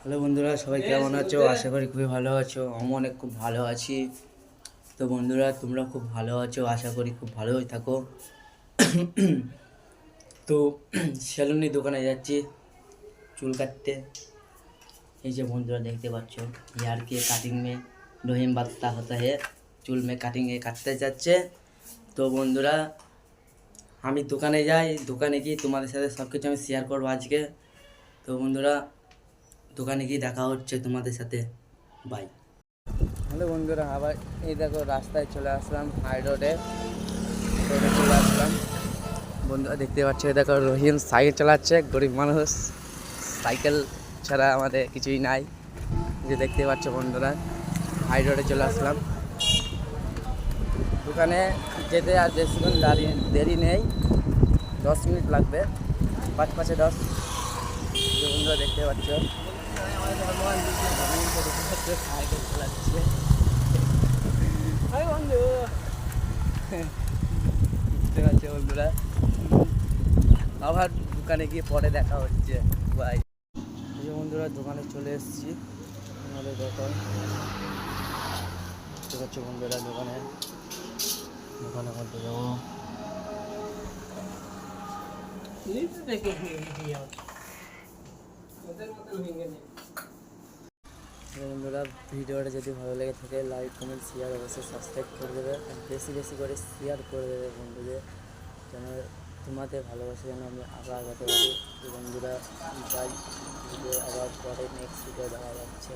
Hello বন্ধুরা, সবাই কেমন আছো? আশা করি খুবই ভালো আছো। আমি অনেক খুব ভালো আছি। তো বন্ধুরা, তোমরা খুব ভালো আছো, আশা করি খুব ভালোই থাকো। তো সেলুনি দোকানে যাচ্ছি চুল কাটতে। এই যে বন্ধুরা দেখতে পাচ্ছ, हेयर के कटिंग में রহিম বাত্তা হতা হে, চুল মে কাটিং এ কাটতে যাচ্ছে। তো বন্ধুরা, আমি দোকানে যাই, দোকানে গিয়ে তোমাদের সাথে সব কিছু আমি শেয়ার করবো আজকে। তো বন্ধুরা, দোকানে গিয়ে দেখা হচ্ছে তোমাদের সাথে। বাই। হ্যালো বন্ধুরা, আবার এই দেখো রাস্তায় চলে আসলাম, হাই রোডে চলে আসলাম। বন্ধুরা দেখতে পাচ্ছ, এই দেখো রহিম সাইকেল চালাচ্ছে। গরিব মানুষ, সাইকেল ছাড়া আমাদের কিছুই নাই। যে দেখতে পাচ্ছ বন্ধুরা, হাই রোডে চলে আসলাম। দোকানে যেতে আর বেশিক্ষণ দেরি নেই, 10 মিনিট লাগবে, 5-5-10। যে বন্ধুরা দেখতে পাচ্ছ, সাইকেল চালাচ্ছে বন্ধু, বুঝতে পারছো বন্ধুরা। আবার দোকানে গিয়ে পরে দেখা হচ্ছে, বাই। এই যে বন্ধুরা, দোকানে চলে এসেছি আমাদের দোকান। বুঝতে পারছো বন্ধুরা, দোকানে করতে যাবো। বন্ধুরা, ভিডিওটা যদি ভালো লেগে থাকে লাইক কমেন্ট শেয়ার অবশ্যই সাবস্ক্রাইব করে দেবে, আর বেশি বেশি করে শেয়ার করে দেবে বন্ধুদের, যেন তোমাদের ভালোবাসা যেন আমি আবার আগাতে পারি। বন্ধুরা, বাই। ভিডিও আবার পরে নেক্সট ভিডিও দেখা যাচ্ছে।